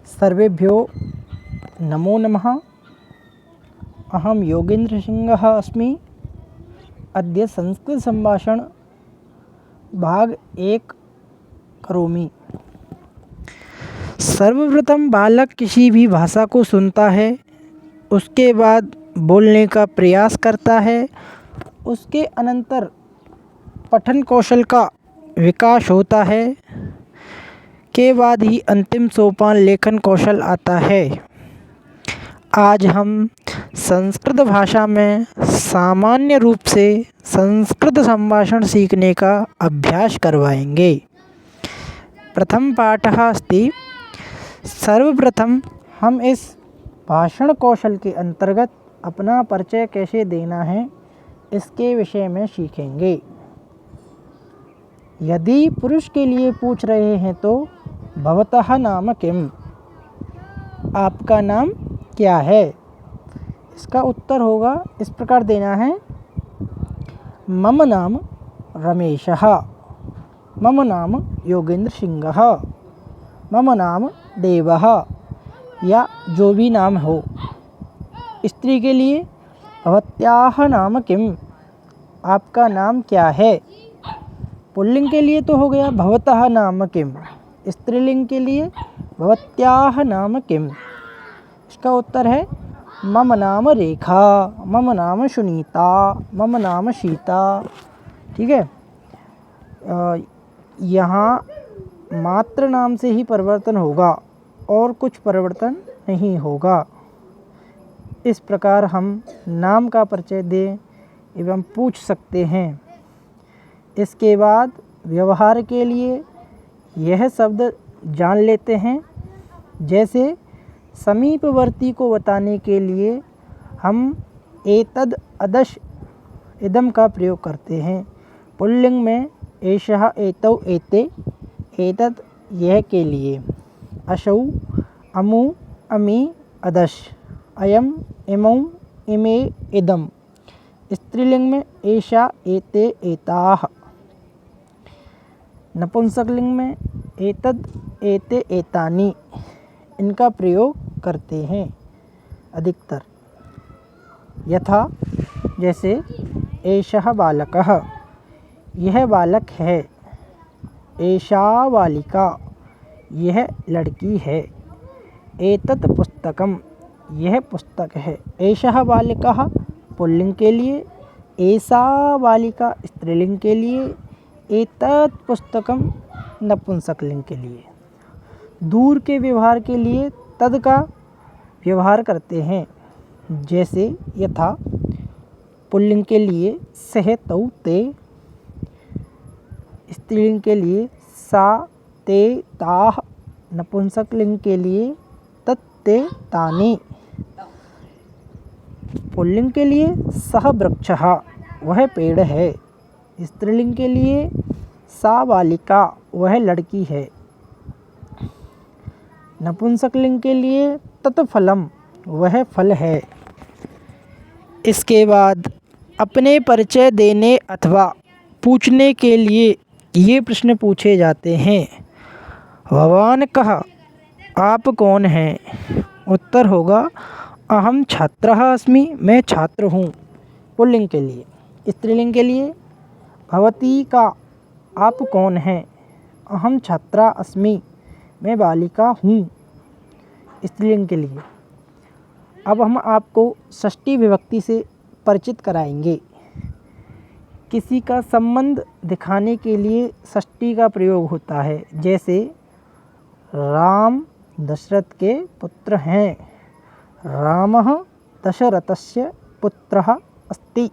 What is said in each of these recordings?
सर्वेभ्यो नमो नमः। अहं योगेन्द्रसिंहः अस्मि। अद्य संस्कृतसम्भाषण भाग 1 करोमि। सर्वप्रथम बालक किसी भी भाषा को सुनता है, उसके बाद बोलने का प्रयास करता है, उसके अनंतर पठन कौशल का विकास होता है, के बाद ही अंतिम सोपान लेखन कौशल आता है। आज हम संस्कृत भाषा में सामान्य रूप से संस्कृत संभाषण सीखने का अभ्यास करवाएंगे। प्रथम पाठः अस्ति। सर्वप्रथम हम इस भाषण कौशल के अंतर्गत अपना परिचय कैसे देना है, इसके विषय में सीखेंगे। यदि पुरुष के लिए पूछ रहे हैं तो भवतः नाम किम, आपका नाम क्या है, इसका उत्तर होगा इस प्रकार देना है। मम नाम रमेशः, मम नाम योगेन्द्रसिंहः, मम नाम देवः, या जो भी नाम हो। स्त्री के लिए भवत्याः नाम किम, आपका नाम क्या है। पुल्लिंग के लिए तो हो गया भवतः नाम किम, स्त्रीलिंग के लिए भवत्याः नाम किम। इसका उत्तर है मम नाम रेखा, मम नाम सुनीता, मम नाम सीता। ठीक है। यहाँ मात्र नाम से ही परिवर्तन होगा और कुछ परिवर्तन नहीं होगा। इस प्रकार हम नाम का परिचय दें एवं पूछ सकते हैं। इसके बाद व्यवहार के लिए यह शब्द जान लेते हैं। जैसे समीपवर्ती को बताने के लिए हम एतद अदश इदम का प्रयोग करते हैं। पुल्लिंग में एषः एतौ एते, एतद यह के लिए, असौ अमु अमी अदश, अयम इमौ इमे इदम। स्त्रीलिंग में एषा एते एताः। नपुंसकलिंग में एतद एते एतानि, इनका प्रयोग करते हैं अधिकतर। यथा जैसे एषः बालकः, यह बालक है। एषा बालिका, यह लड़की है। एतत् पुस्तकम, यह पुस्तक है। एषः बालकः पुल्लिंग के लिए, एषा बालिका स्त्रीलिंग के लिए, एतत् पुस्तकम नपुंसकलिंग के लिए। दूर के व्यवहार के लिए तद का व्यवहार करते हैं। जैसे यथा पुल्लिंग के लिए सह तौ ते, स्त्रीलिंग के लिए सा ते ताः, नपुंसकलिंग के लिए तत् ते तानि। पुल्लिंग के लिए सः वृक्षः, वह पेड़ है। स्त्रीलिंग के लिए सा बालिका, वह लड़की है। नपुंसकलिंग के लिए तत् फलम, वह फल है। इसके बाद अपने परिचय देने अथवा पूछने के लिए ये प्रश्न पूछे जाते हैं। भवान कः, आप कौन हैं। उत्तर होगा अहम छात्रः अस्मि, मैं छात्र हूँ, पुल्लिंग के लिए। स्त्रीलिंग के लिए भवती का, आप कौन हैं। अहम छात्रा अस्मि, मैं बालिका हूँ, स्त्रीलिंग के लिए। अब हम आपको षष्ठी विभक्ति से परिचित कराएंगे। किसी का संबंध दिखाने के लिए षष्ठी का प्रयोग होता है। जैसे राम दशरथ के पुत्र हैं। रामः दशरथस्य पुत्रः अस्ति,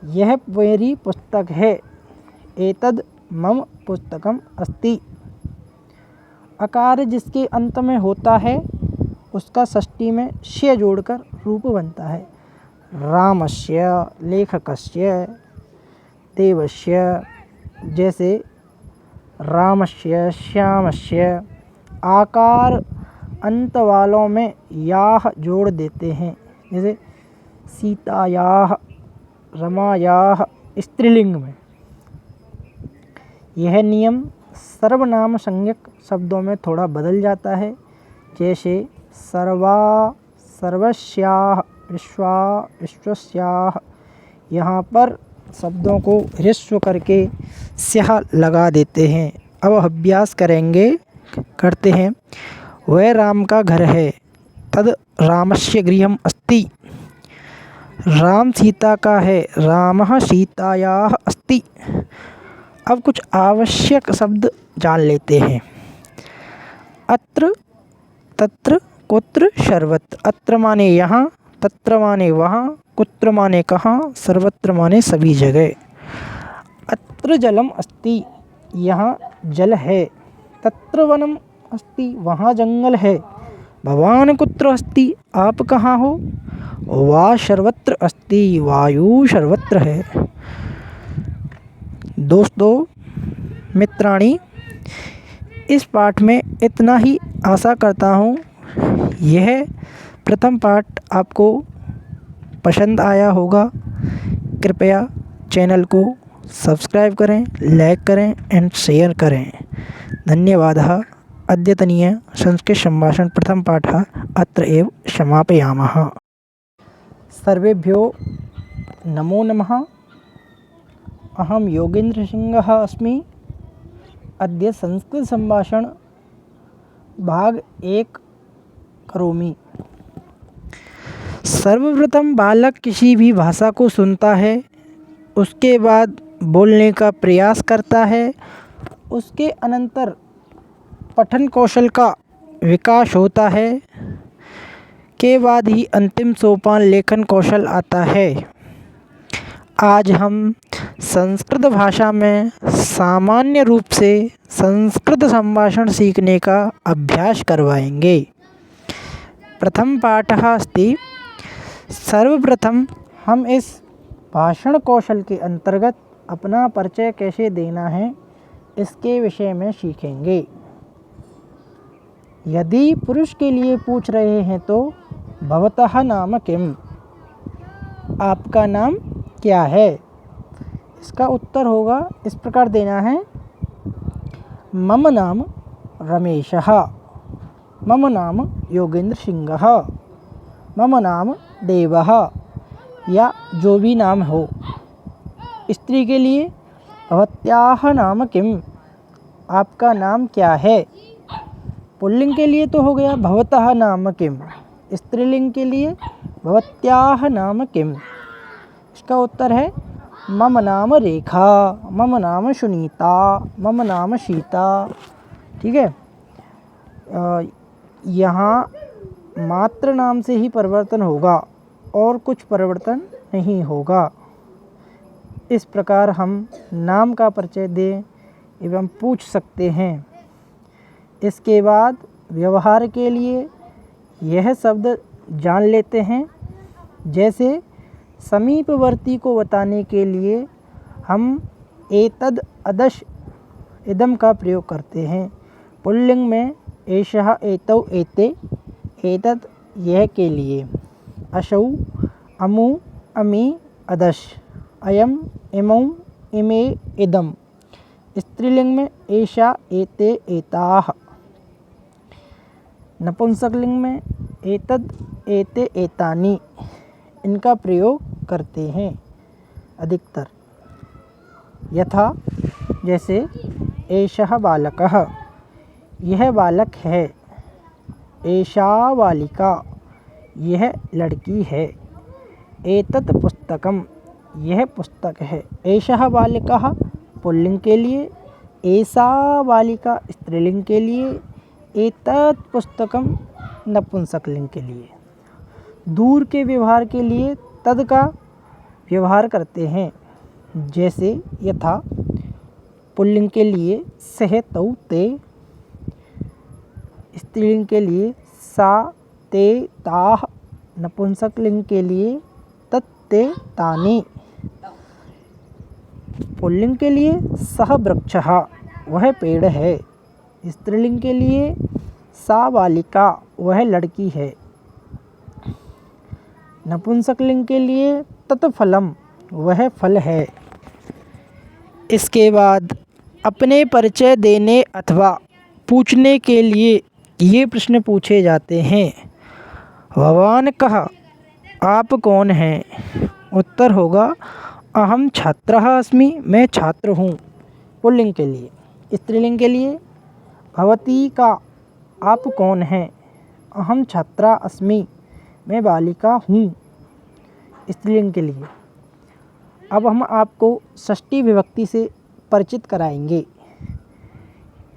यह मेरी पुस्तक है। एतद् मम पुस्तकम अस्ति। अकार जिसके अंत में होता है उसका षष्ठी में स्य जोड़कर रूप बनता है। रामस्य, लेखकस्य, देवस्य। जैसे रामस्य, श्यामस्य। आकार अंत वालों में याह जोड़ देते हैं। जैसे सीतायाः, रमायाः स्त्रीलिंग में। यह नियम सर्वनाम संज्ञक शब्दों में थोड़ा बदल जाता है। जैसे सर्वा, सर्वस्याः, विश्वा, विश्वस्याः। यहाँ पर शब्दों को ह्रस्व करके स्याह लगा देते हैं। अब अभ्यास करते हैं। वह राम का घर है, तद रामस्य गृहम् अस्ति। राम सीता का है, रामः सीतायाः अस्ति। अब कुछ आवश्यक शब्द जान लेते हैं। अत्र, तत्र, कुत्र, सर्वत्र। अत्र माने यहाँ, तत्र माने वहाँ, कुत्र माने कहाँ, सर्वत्र माने सभी जगह। अत्र जलम अस्ति, यहाँ जल है। तत्र वनम अस्ति, वहाँ जंगल है। भवान कुत्र अस्ति, आप कहाँ हो। वा सर्वत्र अस्ति, वायु सर्वत्र है। दोस्तों, मित्राणि, इस पाठ में इतना ही आशा करता हूँ। यह प्रथम पाठ आपको पसंद आया होगा। कृपया चैनल को सब्सक्राइब करें, लाइक करें एंड शेयर करें। धन्यवादः। अद्यतनीय संस्कृत सम्भाषण प्रथम पाठः अत्र एव समापयामः। सर्वेभ्यो नमो नमः। अहं योगेन्द्रसिंहः अस्मि। अद्य संस्कृत सम्भाषण भाग 1 करोमि। सर्वप्रथम बालक किसी भी भाषा को सुनता है, उसके बाद बोलने का प्रयास करता है, उसके अनंतर पठन कौशल का विकास होता है, के बाद ही अंतिम सोपान लेखन कौशल आता है। आज हम संस्कृत भाषा में सामान्य रूप से संस्कृत संभाषण सीखने का अभ्यास करवाएंगे। प्रथम पाठः अस्ति। सर्वप्रथम हम इस भाषण कौशल के अंतर्गत अपना परिचय कैसे देना है, इसके विषय में सीखेंगे। यदि पुरुष के लिए पूछ रहे हैं तो भवतः नाम किम, आपका नाम क्या है। इसका उत्तर होगा, इस प्रकार देना है। मम नाम रमेशः, मम नाम योगेंद्र सिंहः, मम नाम देवः, या जो भी नाम हो। स्त्री के लिए भवत्याः नाम किम, आपका नाम क्या है। पुल्लिंग के लिए तो हो गया भवतः नाम किम, स्त्रीलिंग के लिए भवत्याः नाम किम। इसका उत्तर है मम नाम रेखा, मम नाम सुनीता, मम नाम सीता। ठीक है। यहाँ मात्र नाम से ही परिवर्तन होगा और कुछ परिवर्तन नहीं होगा। इस प्रकार हम नाम का परिचय दें एवं पूछ सकते हैं। इसके बाद व्यवहार के लिए यह शब्द जान लेते हैं। जैसे समीपवर्ती को बताने के लिए हम एतद, अदश, इदम का प्रयोग करते हैं। पुल्लिंग में एषः, एतौ, एते, एतद यह के लिए, अशौ, अमु, अमी, अदश, अयम, इमौ, इमे, इदम। स्त्रीलिंग में एषा, एते, एताः। नपुंसकलिंग में एतद, एते, एतानि, इनका प्रयोग करते हैं अधिकतर। यथा जैसे एषः बालकः, यह बालक है। एषा बालिका, यह लड़की है। एतत् पुस्तकम, यह पुस्तक है। एषः बालकः पुल्लिंग के लिए, एषा बालिका स्त्रीलिंग के लिए, एतत् पुस्तकम नपुंसकलिंग के लिए। दूर के व्यवहार के लिए तद का व्यवहार करते हैं। जैसे यथा पुल्लिंग के लिए सह, तौ, ते, स्त्रीलिंग के लिए सा, ते, ताः, नपुंसकलिंग के लिए तत्, ते, तानि। पुल्लिंग के लिए सः वृक्षः, वह पेड़ है। स्त्रीलिंग के लिए सा बालिका, वह लड़की है। नपुंसकलिंग के लिए तत् फलम, वह फल है। इसके बाद अपने परिचय देने अथवा पूछने के लिए ये प्रश्न पूछे जाते हैं। भवान कहा, आप कौन हैं? उत्तर होगा अहम छात्रः अस्मि, मैं छात्र हूँ। पुल्लिंग के लिए। स्त्रीलिंग के लिए भवती का, आप कौन हैं? अहम छात्रा अस्मि, मैं बालिका हूँ। स्त्रीलिंग के लिए। अब हम आपको षष्ठी विभक्ति से परिचित कराएंगे।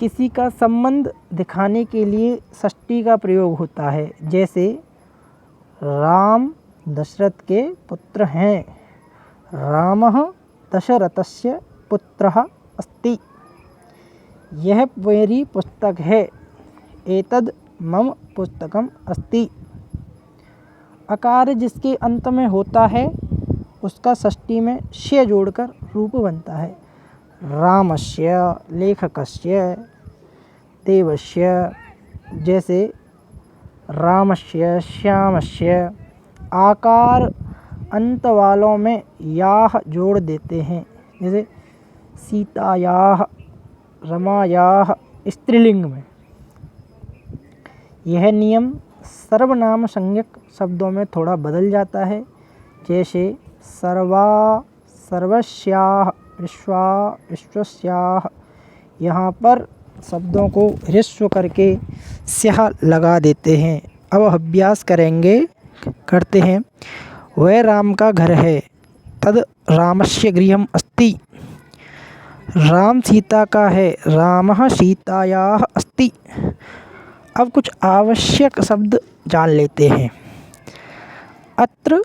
किसी का संबंध दिखाने के लिए षष्ठी का प्रयोग होता है। जैसे राम दशरथ के पुत्र हैं। रामः दशरथस्य पुत्रः अस्ति। यह मेरी पुस्तक है। एतद् मम पुस्तकम् अस्ति। अकार जिसके अंत में होता है उसका षष्ठी में स्य जोड़कर रूप बनता है। रामस्य, लेखकस्य, देवस्य। जैसे रामस्य, श्यामस्य। आकार अंत वालों में याह जोड़ देते हैं। जैसे सीतायाः, रमायाः स्त्रीलिंग में। यह नियम सर्वनाम संज्ञक शब्दों में थोड़ा बदल जाता है। जैसे सर्वा, सर्वस्याः, विश्वा, विश्वस्याः। यहाँ पर शब्दों को ह्रस्व करके स्याह लगा देते हैं। अब अभ्यास करते हैं। वह राम का घर है। तद् रामस्य गृहम् अस्ति। राम सीता का है। रामः सीतायाः अस्ति। अब कुछ आवश्यक शब्द जान लेते हैं। अत्र,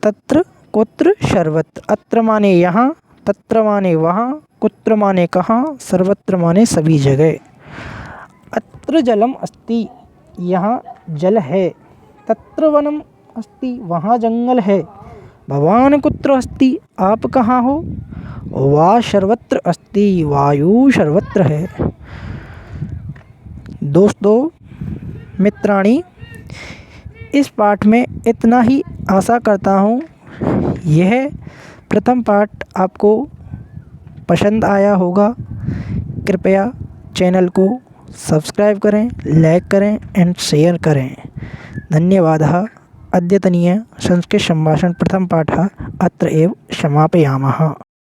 तत्र, कुत्र, सर्वत्र। अत्र माने यहाँ, तत्र माने वहाँ, कुत्र माने कहाँ, सर्वत्र माने सभी जगह। अत्र जलम अस्ति, यहाँ जल है। तत्र वनम अस्ति, वहाँ जंगल है। भवान कुत्र अस्ति, आप कहाँ हो? वा सर्वत्र अस्ति, वायु सर्वत्र है। दोस्तों, मित्राणि, इस पाठ में इतना ही आशा करता हूँ। यह प्रथम पाठ आपको पसंद आया होगा। कृपया चैनल को सब्सक्राइब करें, लाइक करें एंड शेयर करें। धन्यवादः। अद्यतनीय संस्कृत संभाषण प्रथम पाठः अत्र एव समापयामः।